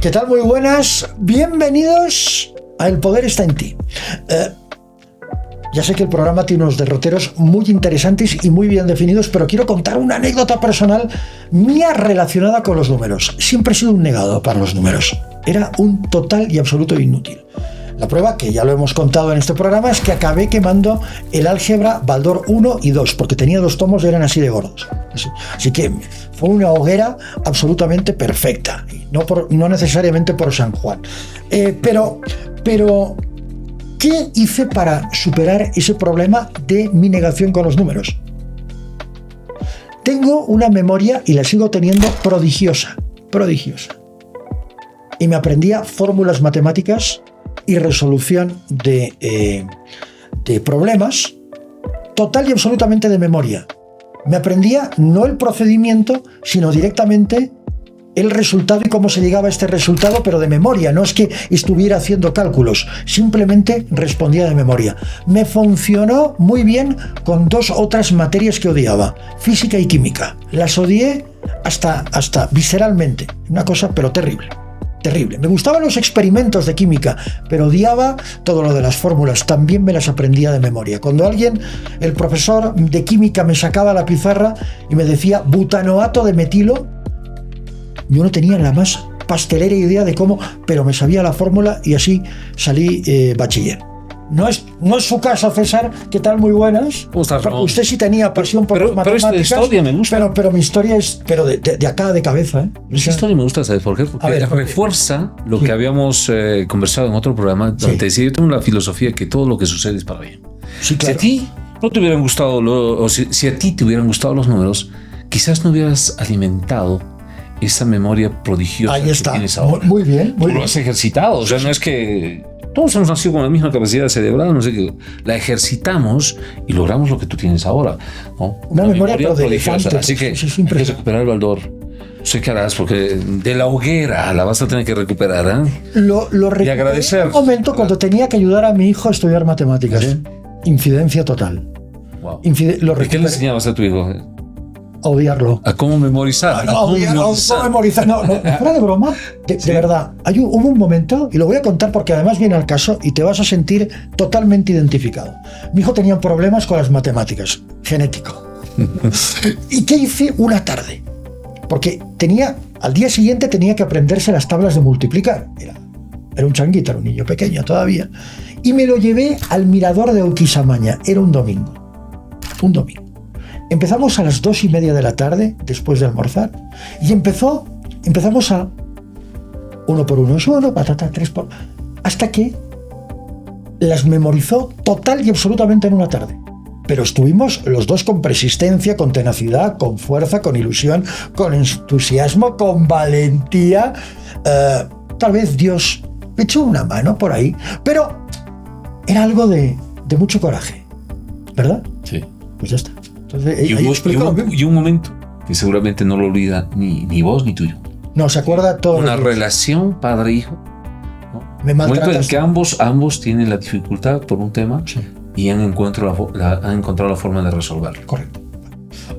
¿Qué tal? Muy buenas. Bienvenidos a El Poder está en ti. Ya sé que el programa tiene unos derroteros muy interesantes y muy bien definidos, pero quiero contar una anécdota personal mía relacionada con los números. Siempre he sido un negado para los números. Era un total y absoluto inútil. La prueba, que ya lo hemos contado en este programa, es que acabé quemando el álgebra Baldor 1 y 2, porque tenía 2 tomos y eran así de gordos. Así que fue una hoguera absolutamente perfecta, no necesariamente por San Juan. Pero, ¿qué hice para superar ese problema de mi negación con los números? Tengo una memoria, y la sigo teniendo, prodigiosa. Y me aprendía fórmulas matemáticas y resolución de problemas total y absolutamente de memoria. Me aprendía no el procedimiento, sino directamente el resultado y cómo se llegaba a este resultado, pero de memoria. No es que estuviera haciendo cálculos, simplemente respondía de memoria. Me funcionó muy bien con 2 otras materias que odiaba, física y química. Las odié hasta visceralmente, una cosa pero terrible. Me gustaban los experimentos de química, pero odiaba todo lo de las fórmulas. También me las aprendía de memoria. Cuando el profesor de química me sacaba la pizarra y me decía butanoato de metilo, yo no tenía la más pastelera idea de cómo, pero me sabía la fórmula y así salí bachiller. No es su caso, César. ¿Qué tal? Muy buenas. ¿Cómo estás, Ramón? Usted sí tenía pasión por las matemáticas. Pero esta historia me gusta. Pero mi historia es de acá de cabeza. Esta historia me gusta, ¿sabes por qué? Porque refuerza lo que habíamos conversado en otro programa, donde te decía, yo tengo la filosofía que todo lo que sucede es para bien. Sí, claro. Si a ti no te hubieran gustado, si a ti te hubieran gustado los números, quizás no hubieras alimentado esa memoria prodigiosa que tienes ahora. Muy bien. Lo has ejercitado. O sea, no es que todos hemos nacido con la misma capacidad cerebral, no sé qué. La ejercitamos y logramos lo que tú tienes ahora, ¿no? Una memoria prodigiosa. Así que hay que recuperar el Baldor. No sé qué harás, porque de la hoguera la vas a tener que recuperar, ¿eh? Lo recuperé y agradecer. En un momento cuando tenía que ayudar a mi hijo a estudiar matemáticas. ¿Sí? Infidencia total. Wow. ¿Y qué le enseñabas a tu hijo? A odiarlo. ¿A cómo memorizar? No, memorizar. No, fuera de broma, de verdad. Hubo un momento, y lo voy a contar porque además viene al caso y te vas a sentir totalmente identificado. Mi hijo tenía problemas con las matemáticas, genético. ¿Y qué hice una tarde? Porque al día siguiente tenía que aprenderse las tablas de multiplicar. Era un changuito, era un niño pequeño todavía. Y me lo llevé al mirador de Uquisamaña. Era un domingo. Empezamos a las 2:30 de la tarde, después de almorzar, y empezamos a 1 por 1 es 1, patata, 3 por... hasta que las memorizó total y absolutamente en una tarde. Pero estuvimos los dos con persistencia, con tenacidad, con fuerza, con ilusión, con entusiasmo, con valentía. Tal vez Dios me echó una mano por ahí, pero era algo de mucho coraje, ¿verdad? Sí. Pues ya está. Entonces, y un momento que seguramente no lo olvida ni vos ni tuyo. No, se acuerda todo. Una relación padre-hijo, ¿no? Me maltratas. Un momento en que ambos tienen la dificultad por un tema, sí, y han encontrado la forma de resolverlo. Correcto.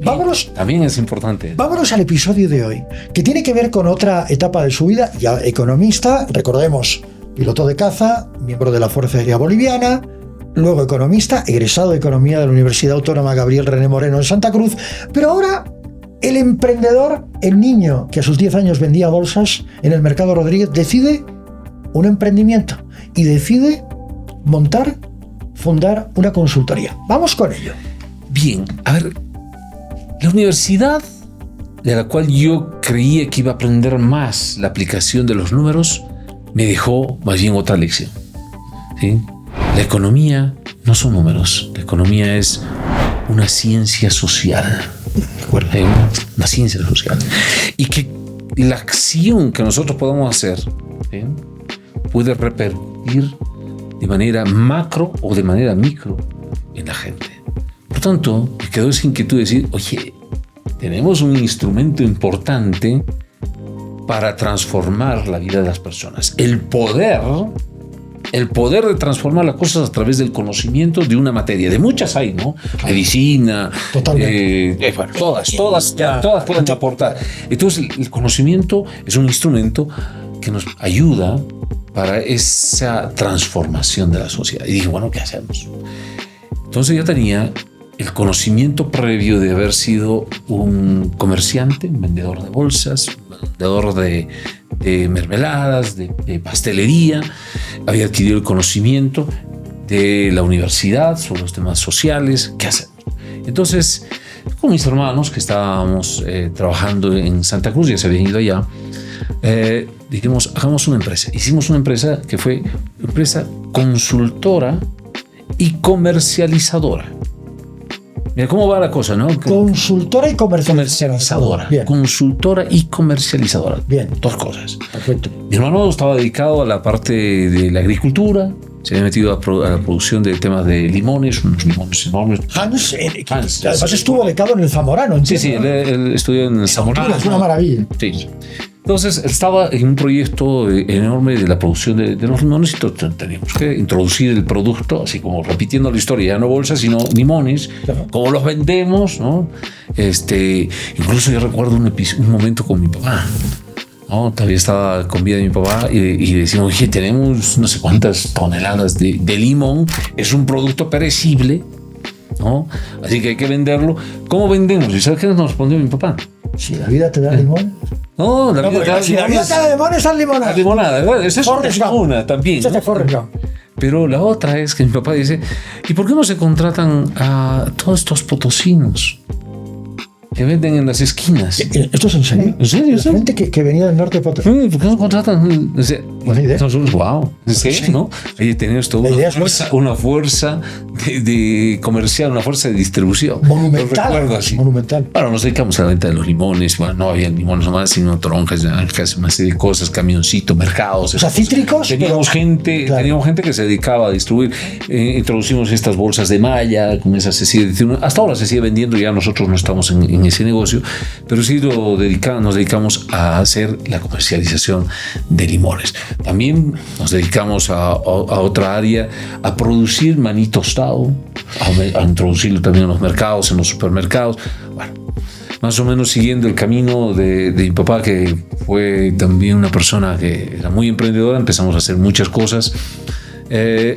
Vámonos. También es importante. Vámonos al episodio de hoy, que tiene que ver con otra etapa de su vida. Ya economista, recordemos, piloto de caza, miembro de la Fuerza Aérea Boliviana. Luego economista, egresado de Economía de la Universidad Autónoma Gabriel René Moreno en Santa Cruz, pero ahora el emprendedor, el niño que a sus 10 años vendía bolsas en el Mercado Rodríguez, decide un emprendimiento y decide fundar una consultoría. Vamos con ello. Bien, a ver, la universidad de la cual yo creía que iba a aprender más la aplicación de los números, me dejó más bien otra lección, ¿sí? La economía no son números, la economía es una ciencia social, una ciencia social, y que la acción que nosotros podamos hacer puede repercutir de manera macro o de manera micro en la gente. Por tanto, me quedó esa inquietud de decir, oye, tenemos un instrumento importante para transformar la vida de las personas. El poder de transformar las cosas a través del conocimiento de una materia. De muchas hay, ¿no? Medicina, bueno, todas pueden aportar. Entonces, el conocimiento es un instrumento que nos ayuda para esa transformación de la sociedad. Y dije, bueno, ¿qué hacemos? Entonces yo tenía el conocimiento previo de haber sido un comerciante, un vendedor de bolsas, un vendedor de mermeladas, de pastelería. Había adquirido el conocimiento de la universidad sobre los temas sociales. ¿Qué hacemos? Entonces, con mis hermanos que estábamos trabajando en Santa Cruz, ya se habían ido allá, dijimos, hagamos una empresa. Hicimos una empresa que fue empresa consultora y comercializadora. Mira cómo va la cosa, ¿no? Consultora y comercializadora. Bien. Consultora y comercializadora. Bien. Dos cosas. Perfecto. Mi hermano estaba dedicado a la parte de la agricultura. Se había metido a la producción de temas de limones, unos limones enormes. Hans, Hans, además estuvo becado en el Zamorano. Sí, sí, él estudió en el Zamorano. Es una maravilla. Sí. Entonces, estaba en un proyecto enorme de la producción de los limones y teníamos que introducir el producto, así como repitiendo la historia, ya no bolsas, sino limones, Claro. como los vendemos, ¿no? Incluso yo recuerdo un momento con mi papá, ¿no? Todavía estaba con vida de mi papá y decimos, oye, tenemos no sé cuántas toneladas de limón, es un producto perecible, ¿no? Así que hay que venderlo. ¿Cómo vendemos? ¿Y sabes qué nos respondió mi papá? Si la vida te da limón. No, la vida Si la vida te da limón, es limonada. la limonada, ¿verdad? Esa es Forrest Gump. una también, Esa ¿no? es Forrest Gump. Pero la otra es que mi papá dice, ¿y por qué no se contratan a todos estos potosinos que venden en las esquinas? ¿Esto es en serio? ¿En serio? La ¿Sí? gente que venía del norte de Potosí. ¿Por qué no contratan? O sea, Buena idea. Nosotros, wow, ¿sí? ¿No? Ahí tenemos toda La idea es una fuerza de comercial, una fuerza de distribución. Lo Monumental. recuerdo así. Monumental. Bueno, nos dedicamos a la venta de los limones. Bueno, no había limones nomás, sino toronjas, naranjas, una serie de cosas, camioncitos, mercados. O sea, cítricos. Teníamos pero- gente, Claro. teníamos gente que se dedicaba a distribuir. Introducimos estas bolsas de malla, con esas se sigue, hasta ahora se sigue vendiendo, ya nosotros no estamos en ese negocio, pero sí nos dedicamos a hacer la comercialización de limones. También nos dedicamos a otra área, a producir maní tostado, a introducirlo también en los mercados, en los supermercados. Bueno, más o menos siguiendo el camino de mi papá, que fue también una persona que era muy emprendedora. Empezamos a hacer muchas cosas,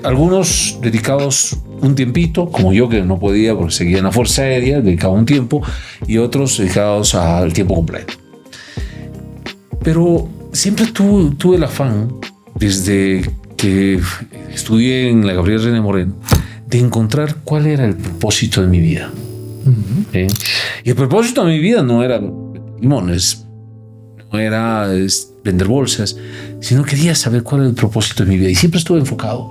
algunos dedicados un tiempito, como yo, que no podía porque seguía en la Fuerza Aérea, dedicaba un tiempo, y otros dedicados al tiempo completo. Pero siempre tuve el afán, desde que estudié en la Gabriel René Moreno, de encontrar cuál era el propósito de mi vida. Y el propósito de mi vida no era limones, no era vender bolsas, sino quería saber cuál era el propósito de mi vida. Y siempre estuve enfocado.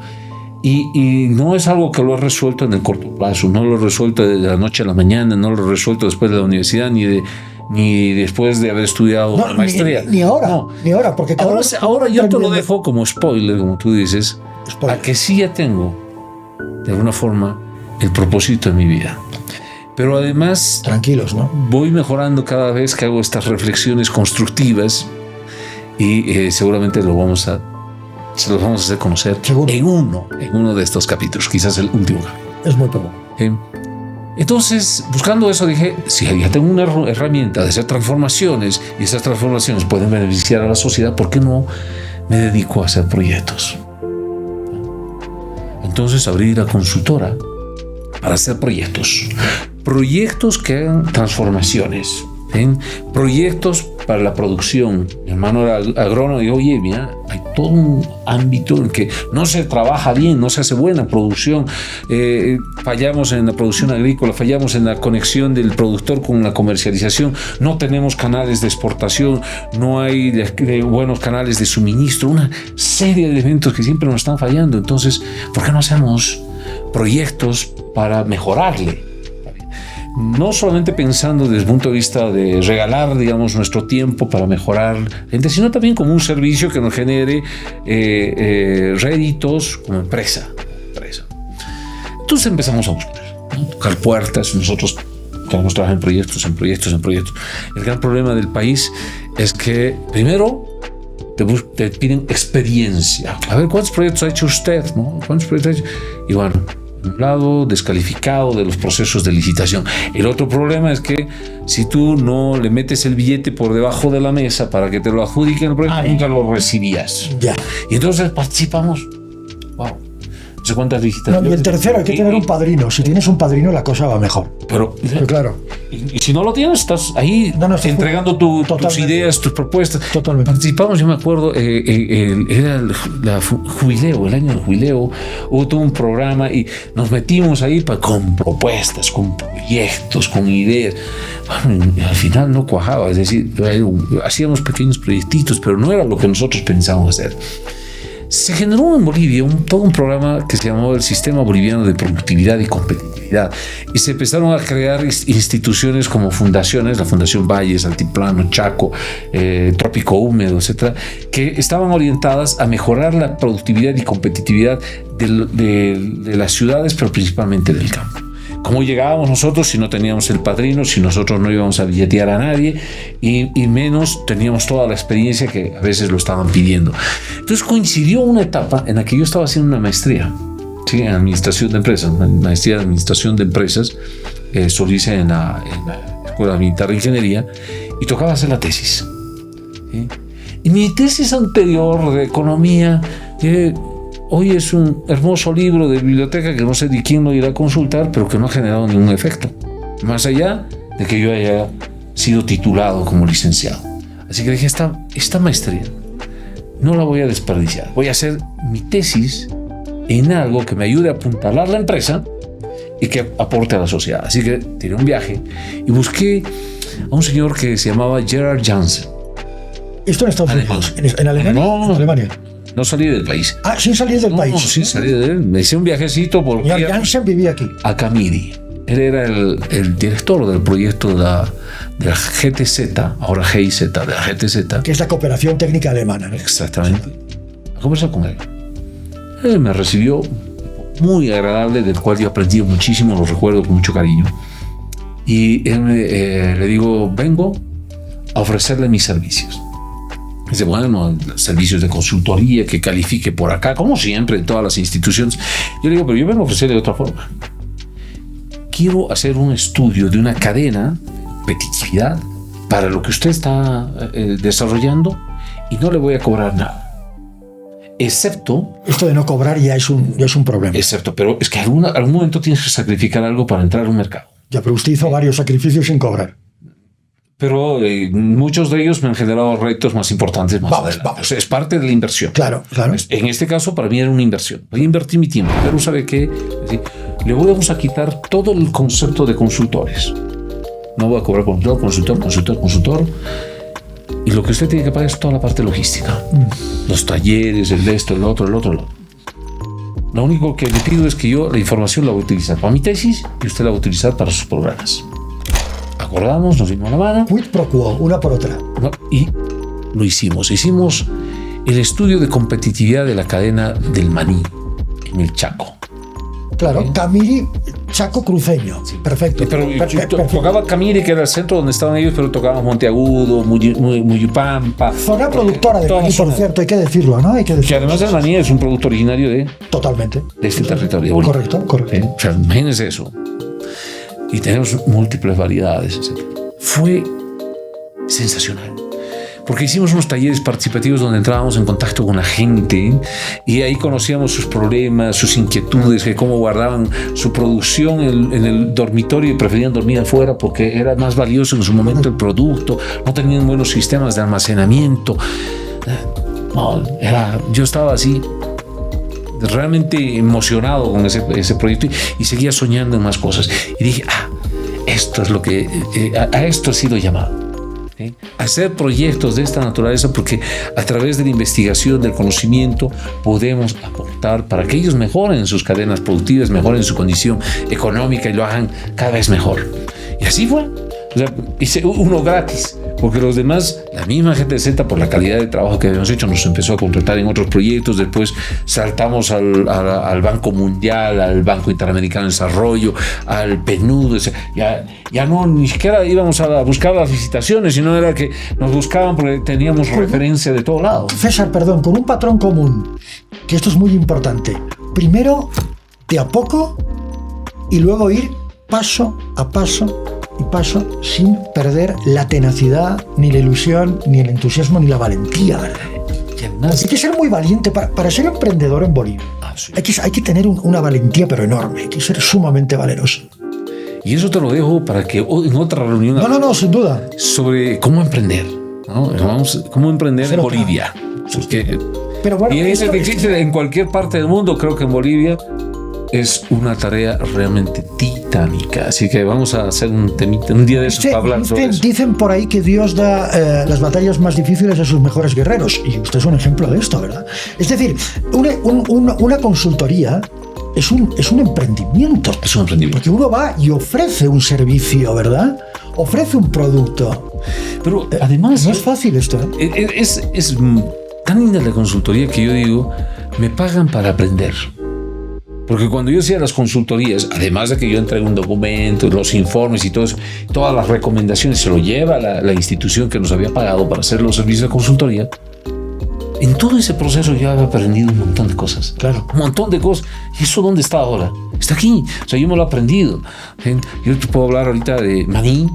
Y no es algo que lo he resuelto en el corto plazo, no lo he resuelto de la noche a la mañana, no lo he resuelto después de la universidad, ni después de haber estudiado No, una maestría. ni ahora, No. ni ahora, porque cada Ahora, vez ahora yo te lo aprendiendo. dejo como spoiler, como tú dices, Spoiler. a que sí ya tengo, de alguna forma, el propósito de mi vida. Pero además Tranquilos, ¿no? voy mejorando cada vez que hago estas reflexiones constructivas y seguramente se los vamos a hacer conocer Seguro. en uno de estos capítulos, quizás el último capítulo. Es muy poco. Entonces, buscando eso, dije, si ya tengo una herramienta de hacer transformaciones y esas transformaciones pueden beneficiar a la sociedad, ¿por qué no me dedico a hacer proyectos? Entonces abrí la consultora para hacer proyectos que hagan transformaciones, proyectos para la producción. Mi hermano era agrónomo y dijo, oye, mira, hay todo un ámbito en que no se trabaja bien, no se hace buena producción, fallamos en la producción agrícola, fallamos en la conexión del productor con la comercialización, no tenemos canales de exportación, no hay buenos canales de suministro, una serie de elementos que siempre nos están fallando. Entonces, ¿por qué no hacemos proyectos para mejorarle? No solamente pensando desde el punto de vista de regalar, digamos, nuestro tiempo para mejorar gente, sino también como un servicio que nos genere réditos como empresa. Entonces empezamos a buscar, ¿no? Tocar puertas. Nosotros queremos trabajar en proyectos. El gran problema del país es que primero te piden experiencia. A ver, ¿cuántos proyectos ha hecho usted? ¿No? ¿Cuántos proyectos ha hecho? Y bueno, un lado, descalificado de los procesos de licitación. El otro problema es que si tú no le metes el billete por debajo de la mesa para que te lo adjudiquen, nunca lo recibías. Ya. Y entonces participamos. Wow. No sé cuántas licitaciones. No, y el tercero, hay que tener un padrino. Si tienes un padrino, la cosa va mejor. Pero claro. Y si no lo tienes, estás ahí entregando tus ideas, tus propuestas. Totalmente. Participamos, yo me acuerdo, era el jubileo, el año del jubileo, hubo todo un programa y nos metimos ahí con propuestas, con proyectos, con ideas. Bueno, y al final no cuajaba, es decir, hacíamos pequeños proyectitos, pero no era lo que nosotros pensábamos hacer. Se generó en Bolivia todo un programa que se llamaba el Sistema Boliviano de Productividad y Competitividad, y se empezaron a crear instituciones como fundaciones, la Fundación Valles, Altiplano, Chaco, Trópico Húmedo, etcétera, que estaban orientadas a mejorar la productividad y competitividad de las ciudades, pero principalmente del campo. ¿Cómo llegábamos nosotros si no teníamos el padrino, si nosotros no íbamos a billetear a nadie y menos teníamos toda la experiencia que a veces lo estaban pidiendo? Entonces coincidió una etapa en la que yo estaba haciendo una maestría, ¿sí?, en administración de empresas, una maestría de administración de empresas, eso hice en la Escuela Militar de Ingeniería, y tocaba hacer la tesis, ¿sí? Y mi tesis anterior de economía, hoy es un hermoso libro de biblioteca que no sé de quién lo irá a consultar, pero que no ha generado ningún efecto, más allá de que yo haya sido titulado como licenciado. Así que dije, esta maestría no la voy a desperdiciar. Voy a hacer mi tesis en algo que me ayude a apuntalar la empresa y que aporte a la sociedad. Así que tiré un viaje y busqué a un señor que se llamaba Gerard Janssen. ¿Esto en Estados Unidos? ¿En Alemania? No. ¿En Alemania? No salí del país. Sin salir del país. No, sí salí de él. Me hice un viajecito por Janssen vivía aquí. a Camiri. Él era el director del proyecto de la GTZ, ahora GIZ, de la GTZ. Que es la Cooperación Técnica Alemana, ¿no? Exactamente. A conversar con él. Él me recibió muy agradable, del cual yo aprendí muchísimo, lo recuerdo con mucho cariño. Y él le digo, vengo a ofrecerle mis servicios. Dice, bueno, servicios de consultoría que califique por acá, como siempre en todas las instituciones. Yo le digo, pero yo vengo a ofrecerle de otra forma. Quiero hacer un estudio de una cadena de competitividad para lo que usted está desarrollando y no le voy a cobrar nada. Excepto... Esto de no cobrar ya es un problema. Excepto, pero es que algún momento tienes que sacrificar algo para entrar a un mercado. Ya, pero usted hizo varios sacrificios sin cobrar. Pero muchos de ellos me han generado retos más importantes más adelante. Vamos. O sea, es parte de la inversión. Claro. En este caso, para mí era una inversión. Voy a invertir mi tiempo, pero ¿sabe qué? Es decir, le vamos a quitar todo el concepto de consultores. No voy a cobrar consultor. Y lo que usted tiene que pagar es toda la parte logística. Los talleres, el otro. Lo único que le pido es que yo la información la voy a utilizar para mi tesis y usted la va a utilizar para sus programas. Acordamos, nos dimos la mano. Quid pro quo, una por otra. Y lo hicimos. Hicimos el estudio de competitividad de la cadena del maní en el Chaco. Claro, Camiri, Chaco cruceño. Sí. Perfecto. Pero tocaba Camiri, que era el centro donde estaban ellos, pero tocábamos Monteagudo, Muyupampa. Zona productora de maní, por cierto, hay que decirlo, ¿no? Que además el maní es un producto originario de... Totalmente. De este territorio. Correcto. O sea, imagínense eso. Y tenemos múltiples variedades, etc. Fue sensacional, porque hicimos unos talleres participativos donde entrábamos en contacto con la gente y ahí conocíamos sus problemas, sus inquietudes, de cómo guardaban su producción en el dormitorio y preferían dormir afuera porque era más valioso en su momento el producto, no tenían buenos sistemas de almacenamiento. Yo estaba así realmente emocionado con ese proyecto y seguía soñando en más cosas y dije, esto es lo que a esto he sido llamado, ¿sí? Hacer proyectos de esta naturaleza, porque a través de la investigación, del conocimiento, podemos aportar para que ellos mejoren sus cadenas productivas, mejoren su condición económica y lo hagan cada vez mejor. Y así fue. O sea, hice uno gratis, porque los demás, la misma GTZ, por la calidad de trabajo que habíamos hecho, nos empezó a contratar en otros proyectos. Después saltamos al Banco Mundial, al Banco Interamericano de Desarrollo, al PNUD. O sea, ya no, ni siquiera íbamos a buscar las licitaciones, sino era que nos buscaban porque teníamos referencia de todo lado. César, perdón, con un patrón común, que esto es muy importante. Primero, de a poco y luego ir paso a paso y paso sin perder la tenacidad, ni la ilusión, ni el entusiasmo, ni la valentía, ¿verdad? Hay que ser muy valiente para ser emprendedor en Bolivia. Sí. Hay que tener una valentía pero enorme, hay que ser sumamente valeroso. Y eso te lo dejo para que en otra reunión No, sin duda. sobre cómo emprender, ¿no? Cómo emprender en Bolivia. Pero bueno, y eso que existe en cualquier parte del mundo, creo que en Bolivia es una tarea realmente titánica. Así que vamos a hacer un día de eso para hablar sobre eso. Dicen por ahí que Dios da las batallas más difíciles a sus mejores guerreros. Y usted es un ejemplo de esto, ¿verdad? Es decir, una consultoría es un emprendimiento. Es un emprendimiento. Porque uno va y ofrece un servicio, ¿verdad? Ofrece un producto. Pero además... No es fácil esto, ¿eh? Es tan linda la consultoría que yo digo, me pagan para aprender. Porque cuando yo hacía las consultorías, además de que yo entrego un documento, los informes y todo eso, todas las recomendaciones se lo lleva la institución que nos había pagado para hacer los servicios de consultoría, en todo ese proceso yo había aprendido un montón de cosas. Claro. Un montón de cosas. ¿Y eso dónde está ahora? Está aquí. O sea, yo me lo he aprendido. Yo te puedo hablar ahorita de maní,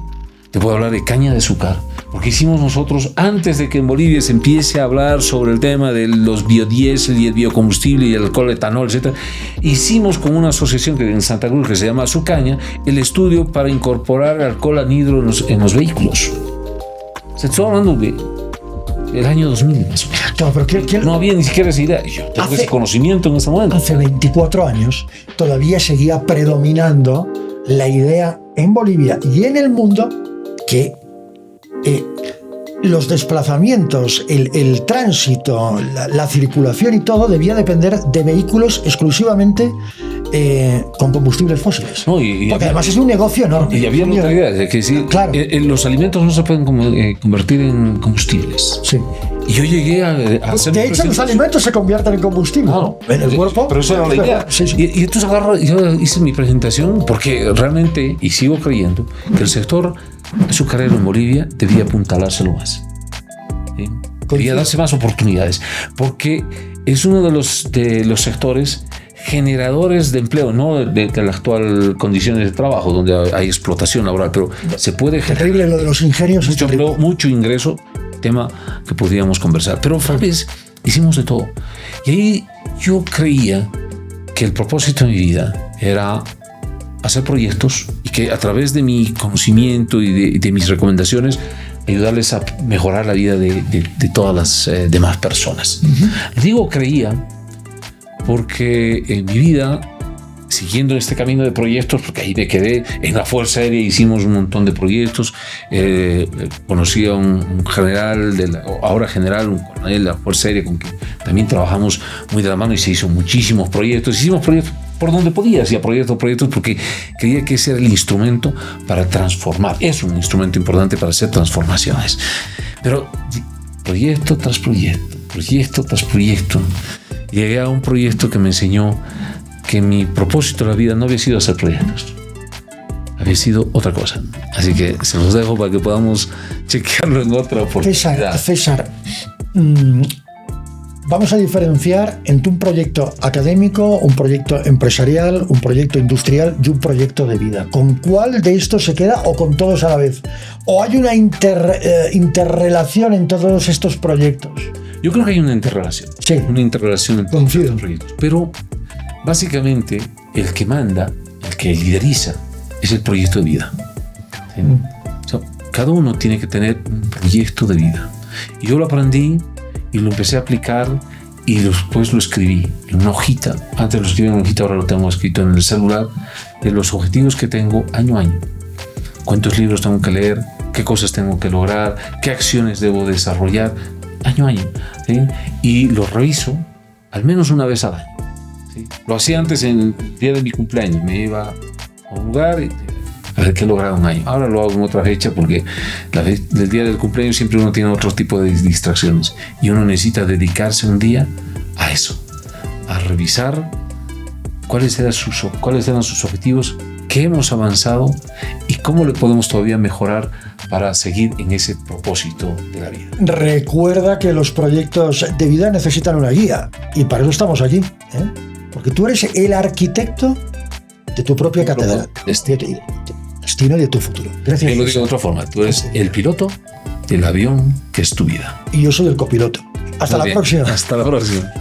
te puedo hablar de caña de azúcar, porque hicimos nosotros, antes de que en Bolivia se empiece a hablar sobre el tema de los biodiesel y el biocombustible y el alcohol, etanol, etc., hicimos con una asociación que en Santa Cruz que se llama Azucaña el estudio para incorporar alcohol anhidro en los vehículos. Se está hablando del año 2000 más o menos. Claro, pero no había ni siquiera esa idea. Yo tengo ese conocimiento en ese momento. Hace 24 años todavía seguía predominando la idea en Bolivia y en el mundo que los desplazamientos, el tránsito, la circulación y todo debía depender de vehículos exclusivamente con combustibles fósiles. No, porque además es un negocio enorme. Y había otra idea, de que sí, claro. Los alimentos no se pueden convertir en combustibles. Sí. Y yo llegué a hacer... De hecho, los alimentos se convierten en combustible. No, en el cuerpo. Pero esa era la idea. Sí. Y entonces yo hice mi presentación porque realmente, y sigo creyendo, que el sector azucarero en Bolivia debía apuntalárselo más. ¿Sí? Debía darse más oportunidades. Porque es uno de los sectores generadores de empleo, no de las actuales condiciones de trabajo donde hay explotación laboral, pero se puede generar. Terrible lo de los ingenios. Mucho ingreso, tema que podríamos conversar. Pero Fabes, hicimos de todo. Y ahí yo creía que el propósito de mi vida era hacer proyectos y que a través de mi conocimiento y de mis recomendaciones ayudarles a mejorar la vida de todas las demás personas. Digo creía porque en mi vida, siguiendo este camino de proyectos, porque ahí me quedé en la Fuerza Aérea, hicimos un montón de proyectos, conocí a un general, ahora general, un coronel de la Fuerza Aérea con quien también trabajamos muy de la mano y se hizo muchísimos proyectos. Hicimos proyectos por donde podía, hacía proyectos porque creía que ese era el instrumento para transformar. Es un instrumento importante para hacer transformaciones. Pero proyecto tras proyecto, llegué a un proyecto que me enseñó que mi propósito de la vida no había sido hacer proyectos, había sido otra cosa. Así que se los dejo para que podamos chequearlo en otra oportunidad. César, vamos a diferenciar entre un proyecto académico, un proyecto empresarial, un proyecto industrial y un proyecto de vida. ¿Con cuál de estos se queda o con todos a la vez? ¿O hay una interrelación en todos estos proyectos? Yo creo que hay una interrelación. Sí. Una interrelación entre todos los proyectos. Pero básicamente el que manda, el que lideriza, es el proyecto de vida. ¿Sí? O sea, cada uno tiene que tener un proyecto de vida. Y yo lo aprendí y lo empecé a aplicar y después lo escribí en una hojita. Antes lo escribí en una hojita, ahora lo tengo escrito en el celular, de los objetivos que tengo año a año. Cuántos libros tengo que leer, qué cosas tengo que lograr, qué acciones debo desarrollar año a año. ¿Sí? Y lo reviso al menos una vez al año. ¿Sí? Lo hacía antes en el día de mi cumpleaños. Me iba a un lugar y a ver qué he logrado un año. Ahora lo hago en otra fecha porque el día del cumpleaños siempre uno tiene otro tipo de distracciones y uno necesita dedicarse un día a eso, a revisar cuáles eran sus objetivos, qué hemos avanzado y cómo le podemos todavía mejorar para seguir en ese propósito de la vida. Recuerda que los proyectos de vida necesitan una guía y para eso estamos aquí, ¿eh? Porque tú eres el arquitecto de tu propia catedral. Destino y de tu futuro. Gracias. Yo lo digo de otra forma. Tú eres el piloto del avión que es tu vida. Y yo soy el copiloto. Hasta la próxima. Hasta la próxima.